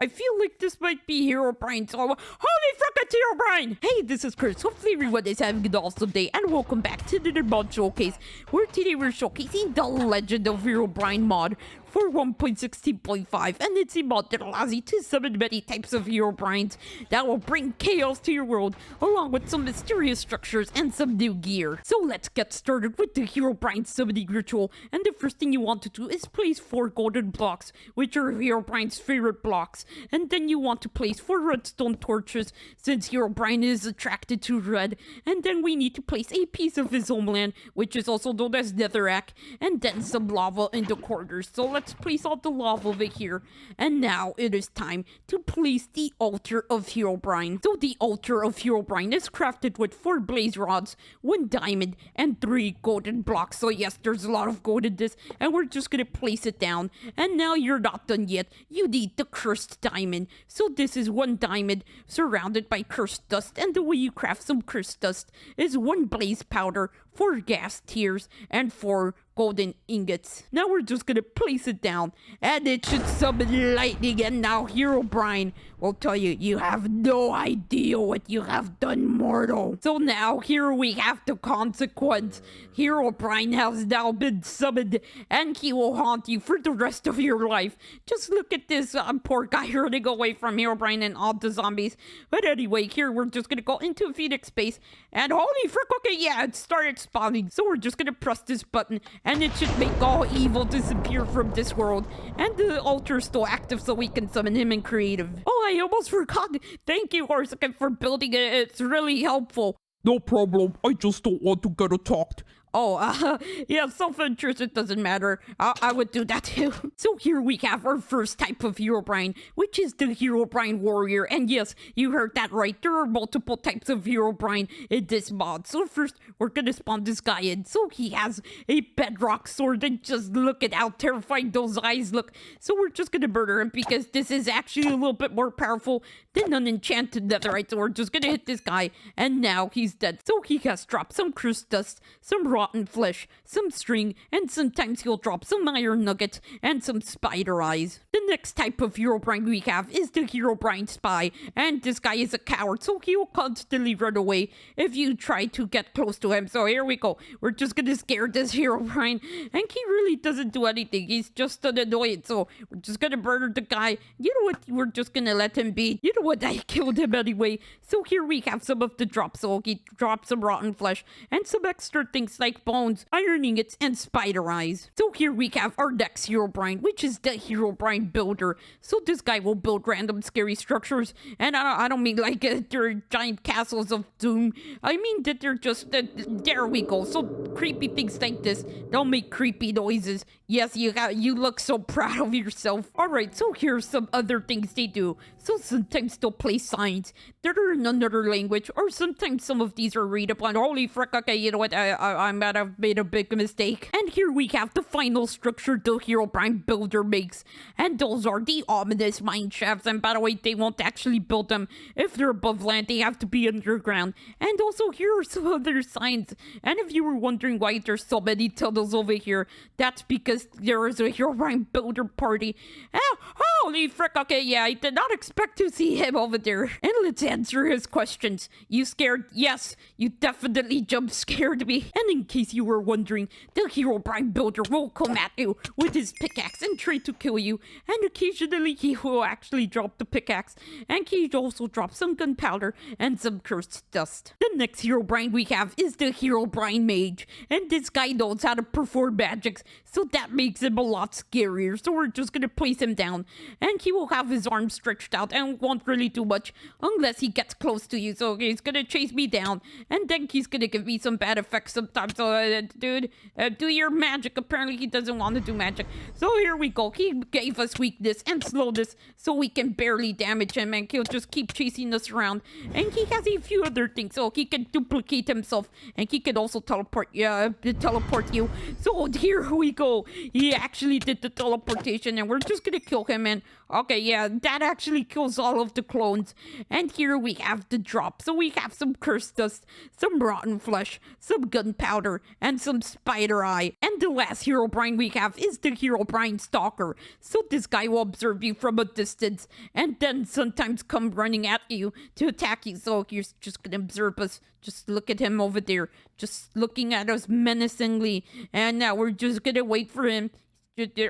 I feel like this might be Herobrine, so holy frick, it's Herobrine! Hey, this is Chris. Hopefully everyone is having an awesome day, and welcome back to the mod showcase, where today we're showcasing the Legend of Herobrine mod for 1.16.5, and it's a mod that allows you to summon many types of Herobrines that will bring chaos to your world, along with some mysterious structures and some new gear. So let's get started with the Herobrine summoning ritual, and the first thing you want to do is place 4 golden blocks, which are Herobrine's favorite blocks, and then you want to place 4 redstone torches, since Herobrine is attracted to red, and then we need to place a piece of his homeland, which is also known as netherrack, and then some lava in the corners. So let's place all the lava over here, and now it is time to place the altar of Herobrine. So the altar of Herobrine is crafted with 4 blaze rods, 1 diamond, and 3 golden blocks. So yes, there's a lot of gold in this, and we're just gonna place it down. And now you're not done yet. You need the cursed diamond. So this is 1 diamond surrounded by cursed dust, and the way you craft some cursed dust is 1 blaze powder, 4 gas tiers, and 4 golden ingots. Now we're just gonna place it down, and it should summon lightning. And now Herobrine will tell you, you have no idea what you have done, mortal. So now here we have the consequence. Herobrine has now been summoned, and he will haunt you for the rest of your life. Just look at this poor guy running away from Herobrine and all the zombies. But anyway, here we're just gonna go into Phoenix space, and holy frick, okay, yeah, it started spawning. So we're just gonna press this button, and it should make all evil disappear from this world. And the altar is still active, so we can summon him in creative. Oh, I almost forgot. Thank you, Horsican, for building it. It's really helpful. No problem. I just don't want to get attacked. Oh, yeah, self-interest, it doesn't matter. I would do that too. So here we have our first type of Herobrine, which is the Herobrine warrior. And yes, you heard that right. There are multiple types of Herobrine in this mod. So first, we're gonna spawn this guy in. So he has a bedrock sword, and just look at how terrifying those eyes look. So we're just gonna murder him, because this is actually a little bit more powerful than an enchanted netherite. So we're just gonna hit this guy, and now he's dead. So he has dropped some cursed dust, some rotten flesh, some string, and sometimes he'll drop some iron nuggets and some spider eyes. The next type of Herobrine we have is the Herobrine spy, and this guy is a coward, so he will constantly run away if you try to get close to him. So here we go. We're just gonna scare this Herobrine, and he really doesn't do anything. He's just an annoyance, so we're just gonna murder the guy. You know what? We're just gonna let him be. You know what? I killed him anyway. So here we have some of the drops. So he dropped some rotten flesh and some extra things like bones, iron ingots, and spider eyes. So here we have our next Herobrine, which is the Herobrine builder. So this guy will build random scary structures, and I don't mean like they're giant castles of doom. I mean that they're just there we go. So creepy things like this, they'll make creepy noises. Yes, you look so proud of yourself. All right, so here's some other things they do. So sometimes they'll place signs that are in another language, or sometimes some of these are readable. And holy frick, okay, you know what? I might have made a big mistake. And here we have the final structure the Herobrine builder makes, and those are the ominous mine shafts. And by the way, they won't actually build them if they're above land. They have to be underground. And also, here are some other signs. And if you were wondering why there's so many tunnels over here, that's because there is a Herobrine builder party. Oh, holy frick, okay, yeah, I did not expect to see him over there. And let's answer his questions. You scared? Yes, you definitely jump scared me. And in case you were wondering, the Herobrine builder will come at you with his pickaxe and try to kill you, and occasionally he will actually drop the pickaxe, and he also drops some gunpowder and some cursed dust. The next Herobrine we have is the Herobrine mage, and this guy knows how to perform magics, so that makes him a lot scarier. So we're just gonna place him down, and he will have his arms stretched out and won't really do much unless he gets close to you. So he's gonna chase me down, and then he's gonna give me some bad effects sometimes. So dude, do your magic. Apparently he doesn't want to do magic. So here we go. He gave us weakness and slowness, so we can barely damage him, and he'll just keep chasing us around. And he has a few other things, so he can duplicate himself, and he can also teleport you. So here we go. He actually did the teleportation, and we're just gonna kill him. And okay, yeah, that actually kills all of the clones. And here we have the drop. So we have some cursed dust, some rotten flesh, some gunpowder, gunpowder and some spider eye. And the last Herobrine we have is the Herobrine Stalker. So this guy will observe you from a distance and then sometimes come running at you to attack you. So you're just gonna observe us. Just look at him over there, just looking at us menacingly. And now we're just gonna wait for him.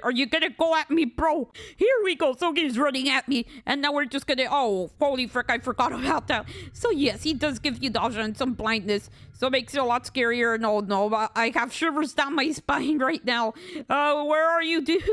Are you gonna go at me, bro? Here we go. So he's running at me, and now we're just gonna. Oh, holy frick! I forgot about that. So yes, he does give you dodge and some blindness, so it makes it a lot scarier. No, I have shivers down my spine right now. Where are you, dude?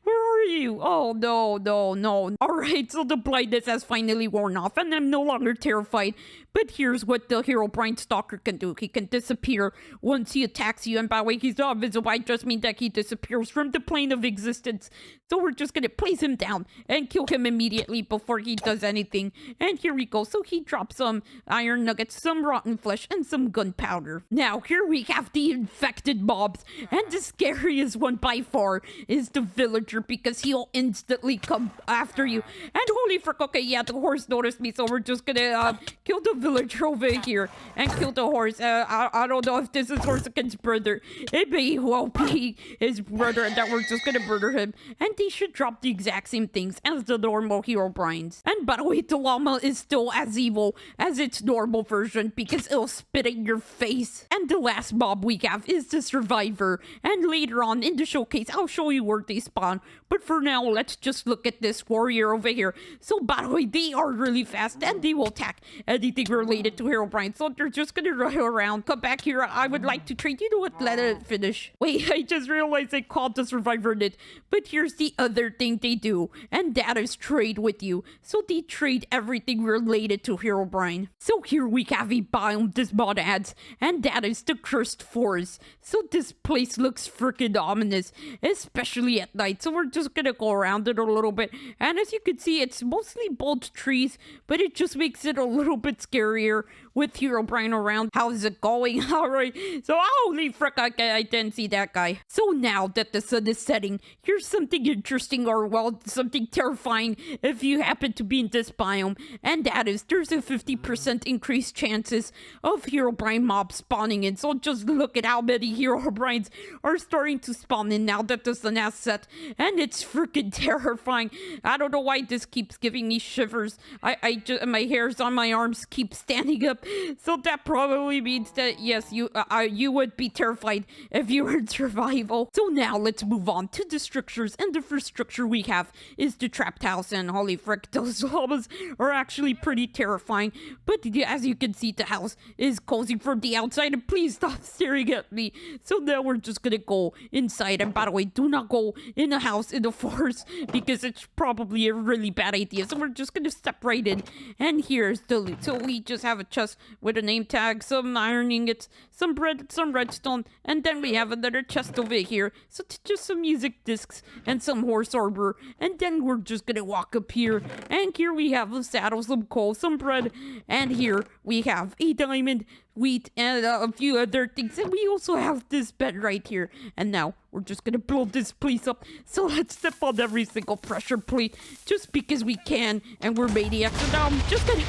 Where are you? Oh no. All right, so the blindness has finally worn off, and I'm no longer terrified. But here's what the Herobrine Stalker can do. He can disappear once he attacks you. And by the way, he's not visible. I just mean that he disappears from the plane of existence. So we're just going to place him down and kill him immediately before he does anything. And here we go. So he drops some iron nuggets, some rotten flesh, and some gunpowder. Now, here we have the infected mobs. And the scariest one by far is the villager, because he'll instantly come after you. And holy frick, okay, yeah, the horse noticed me. So we're just going to kill the villager over here and kill the horse. I don't know if this is Horsican's brother. It may well be his brother, and that we're just gonna murder him. And they should drop the exact same things as the normal Herobrines. And by the way, the llama is still as evil as its normal version, because it'll spit in your face. And the last mob we have is the survivor. And later on in the showcase, I'll show you where they spawn. But for now, let's just look at this warrior over here. So by the way, they are really fast, and they will attack anything related to Herobrine. So they're just gonna run around. Come back here. I would like to trade. You know what? Let it finish. Wait, I just realized I called the survivor in it. But here's the other thing they do, and that is trade with you. So they trade everything related to Herobrine. So here we have a biome this mod adds, and that is the Cursed Forest. So this place looks freaking ominous, especially at night. So we're just gonna go around it a little bit. And as you can see, it's mostly bold trees, but it just makes it a little bit scarier with Herobrine around. How's it going? All right. So holy frick, I didn't see that guy. So now that the sun is setting, here's something interesting, or well, something terrifying if you happen to be in this biome, and that is there's a 50% increased chances of Herobrine mobs spawning in. So just look at how many Herobrines are starting to spawn in now that the sun has set, and it's freaking terrifying. I don't know why this keeps giving me shivers. I just, my hairs on my arms keep standing up. So that probably means that yes, you would be terrified if you were in survival. So now let's move on to the structures, and the first structure we have is the trapped house. And holy frick, those llamas are actually pretty terrifying. But as you can see, the house is cozy from the outside, and please stop staring at me. So now we're just gonna go inside. And by the way, do not go in a house in the forest, because it's probably a really bad idea. So we're just gonna step right in, and here's the loot. So we just have a chest with a name tag, some iron ingots, some bread, some redstone, and then we have another chest over here. So just some music discs and some horse armor. And then we're just gonna walk up here, and here we have a saddle, some coal, some bread, and here we have a diamond, wheat, and a few other things. And we also have this bed right here. And now we're just gonna build this place up. So let's step on every single pressure plate just because we can, and we're maniacs. So now I'm just gonna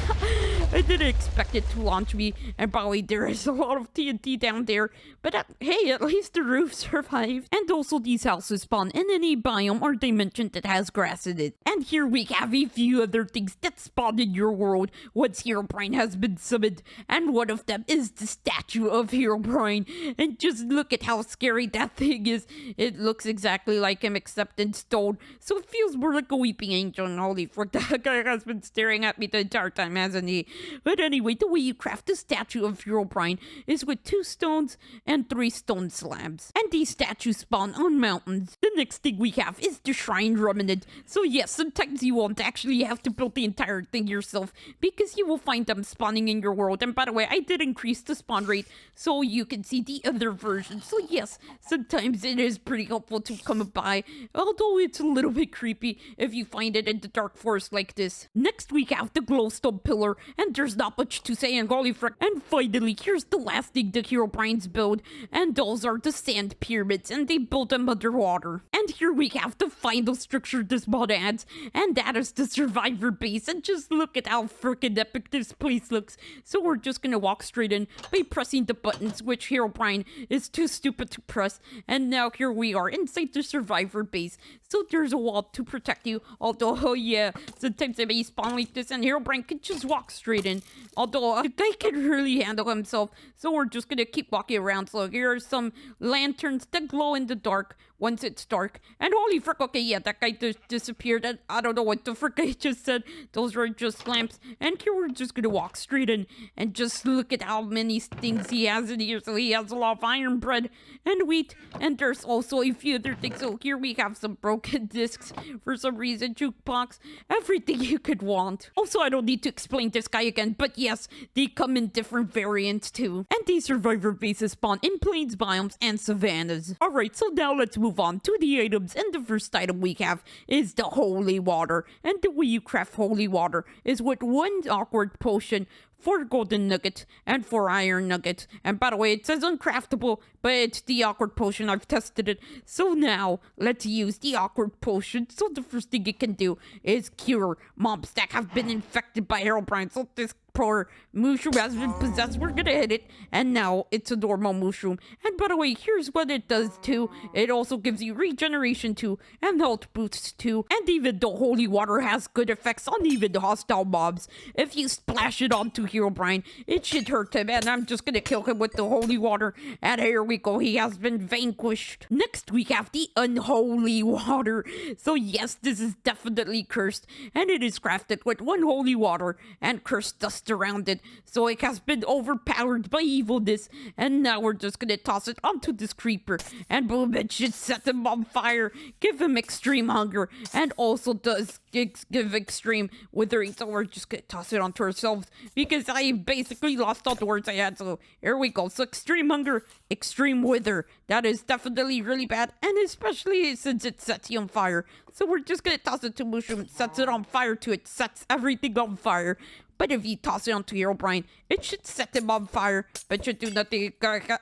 I didn't expect it to launch me. And by the way, there is a lot of TNT down there, but hey, at least the roof survived. And also these houses spawn in any biome or dimension that has grass in it. And here we have a few other things that spawn in your world once Herobrine has been summoned, and one of them is the statue of Herobrine. And just look at how scary that thing is. It looks exactly like him except in stone, so it feels more like a weeping angel. And holy frick, that guy has been staring at me the entire time, hasn't he? But anyway, the way you craft the statue of Herobrine is with 2 stones and 3 stone slabs, and these statues spawn on mountains. The next thing we have is the shrine remnant. So yes, sometimes you won't actually have to build the entire thing yourself, because you will find them spawning in your world. And by the way, I did increase the spawn rate so you can see the other version. So yes, sometimes it is pretty helpful to come by, although it's a little bit creepy if you find it in the dark forest like this. Next we have the glowstone pillar, and And there's not much to say, and holy frick. And finally, here's the last thing the Herobrines build, and those are the sand pyramids, and they build them underwater. And here we have the final structure this mod adds, and that is the survivor base. And just look at how freaking epic this place looks. So we're just gonna walk straight in by pressing the buttons, which Herobrine is too stupid to press. And now here we are inside the survivor base. So there's a wall to protect you, although, oh yeah, sometimes they may spawn like this, and Herobrine can just walk straight in. Although, the guy can really handle himself, so we're just gonna keep walking around. So here are some lanterns that glow in the dark once it's dark. And holy frick, okay, yeah, that guy just disappeared, and I don't know what the frick I just said. Those were just lamps. And here we're just gonna walk straight in, and just look at how many things he has in here. So he has a lot of iron bread and wheat, and there's also a few other things. So here we have some broken discs for some reason, jukebox, everything you could want. Also, I don't need to explain this guy again, but yes, they come in different variants too. And these survivor bases spawn in plains, biomes, and savannas. Alright, so now let's move on to the items, and the first item we have is the holy water. And the way you craft holy water is with 1 awkward potion, 4 golden nuggets, and 4 iron nuggets. And by the way, it says uncraftable, but it's the awkward potion. I've tested it. So now, let's use the awkward potion. So the first thing it can do is cure mobs that have been infected by Herobrine. So this poor mushroom has been possessed. We're gonna hit it, and now it's a normal mushroom. And by the way, here's what it does too. It also gives you regeneration too, and health boosts too. And even though holy water has good effects on even hostile mobs, if you splash it onto Herobrine, it should hurt him, and I'm just gonna kill him with the holy water. And here we go, he has been vanquished. Next we have the unholy water. So yes, this is definitely cursed, and it is crafted with 1 holy water and cursed dust around it. So it has been overpowered by evilness, and now we're just gonna toss it onto this creeper, and boom, it should set him on fire, give him extreme hunger, and also does give extreme withering. So we're just gonna toss it onto ourselves, because I basically lost all the words I had. So here we go. So extreme hunger, extreme wither. That is definitely really bad, and especially since it sets you on fire. So we're just gonna toss it to mushroom, sets it on fire too. It sets everything on fire. But if you toss it onto Herobrine, it should set him on fire, but should do nothing.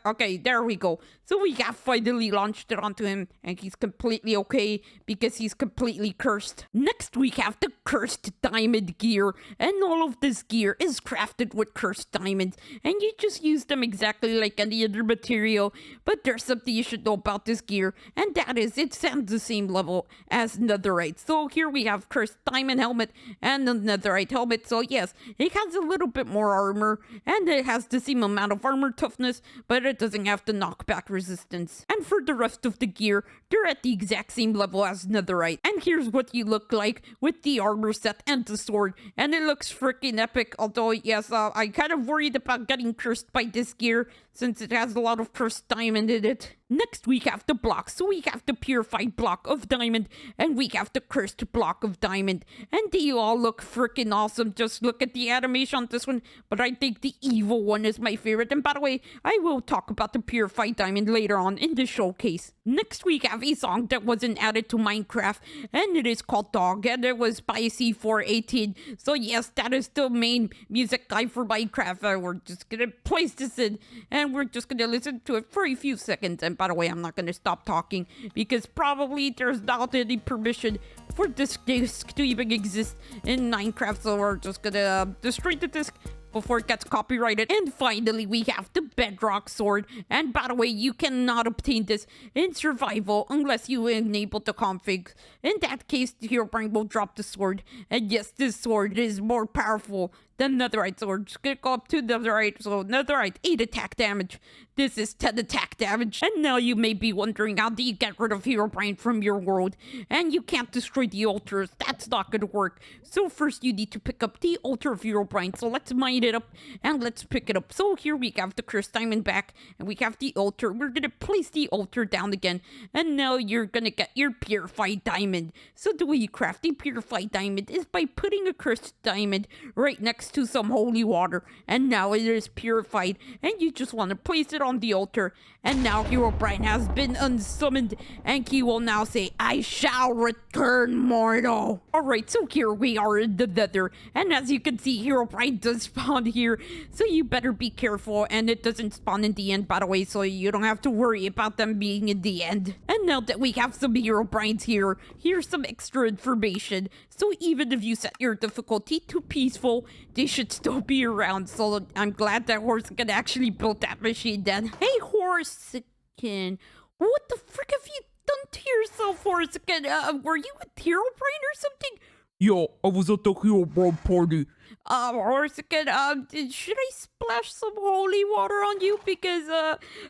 Okay, there we go. So we have finally launched it onto him, and he's completely okay because he's completely cursed. Next, we have the cursed diamond gear, and all of this gear is crafted with cursed diamonds, and you just use them exactly like any other material. But there's something you should know about this gear, and that is it's at the same level as netherite. So here we have cursed diamond helmet and the netherite helmet. So yes, it has a little bit more armor, and it has the same amount of armor toughness, but it doesn't have the knockback resistance. And for the rest of the gear, they're at the exact same level as netherite. And here's what you look like with the armor set and the sword, and it looks freaking epic. Although yes, I kind of worried about getting cursed by this gear since it has a lot of cursed diamond in it. Next, we have the blocks. So we have the purified block of diamond, and we have the cursed block of diamond. And they all look freaking awesome. Just look at the animation on this one. But I think the evil one is my favorite. And by the way, I will talk about the purified diamond later on in the showcase. Next, we have a song that wasn't added to Minecraft, and it is called Dog, and it was by C418. So yes, that is the main music guide for Minecraft. We're just gonna place this in, and we're just gonna listen to it for a few seconds. And by the way, I'm not gonna stop talking because probably there's not any permission for this disc to even exist in Minecraft. So we're just gonna destroy the disc before it gets copyrighted. And finally, we have the bedrock sword. And by the way, you cannot obtain this in survival unless you enable the config. In that case, the Herobrine will drop the sword. And yes, this sword is more powerful than netherite, so we're just gonna go up to netherite. So netherite, 8 attack damage. This is 10 attack damage. And now you may be wondering, how do you get rid of Herobrine from your world? And you can't destroy the altars. That's not gonna work. So first you need to pick up the altar of Herobrine. So let's mine it up and let's pick it up. So here we have the cursed diamond back, and we have the altar. We're gonna place the altar down again, and now you're gonna get your purified diamond. So the way you craft a purified diamond is by putting a cursed diamond right next next to some holy water, and now it is purified, and you just want to place it on the altar, and now Herobrine has been unsummoned, and he will now say, I shall return, mortal. Alright, so here we are in the nether, and as you can see, Herobrine does spawn here, so you better be careful, and it doesn't spawn in the end, by the way, so you don't have to worry about them being in the end. And now that we have some Herobrines here, here's some extra information. So even if you set your difficulty to peaceful, they should still be around. So I'm glad that Horsican actually built that machine then. Hey, Horsican, what the frick have you done to yourself, Horsican? Were you a Herobrine or something? Yeah, I was at the Herobrine party. Horsican, should I splash some holy water on you? Because,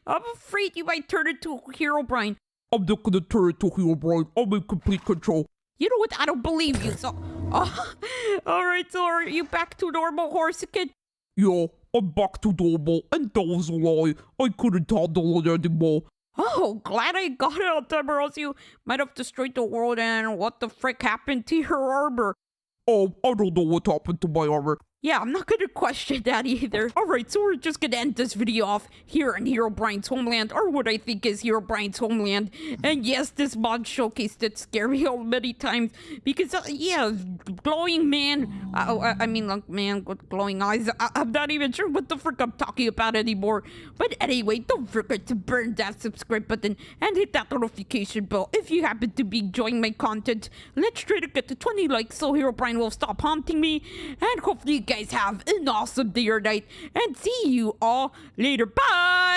I'm afraid you might turn into a Herobrine. I'm not gonna turn into Herobrine. I'm in complete control. You know what? I don't believe you, so... Alright, so are you back to normal, Horsican? Yeah, I'm back to normal, and that was a lie. I couldn't handle it anymore. Oh, glad I got it on time, or else you might have destroyed the world, and what the frick happened to your armor? Oh, I don't know what happened to my armor. Yeah, I'm not gonna question that either. Alright, so we're just gonna end this video off here in Herobrine's homeland, or what I think is Herobrine's homeland. And yes, this mod showcase did scare me all many times, because, yeah, glowing man, I mean, like, man with glowing eyes, I'm not even sure what the frick I'm talking about anymore. But anyway, don't forget to burn that subscribe button, and hit that notification bell if you happen to be enjoying my content. Let's try to get to 20 likes so Herobrine will stop haunting me, and hopefully you guys have an awesome day or night, and see you all later. Bye!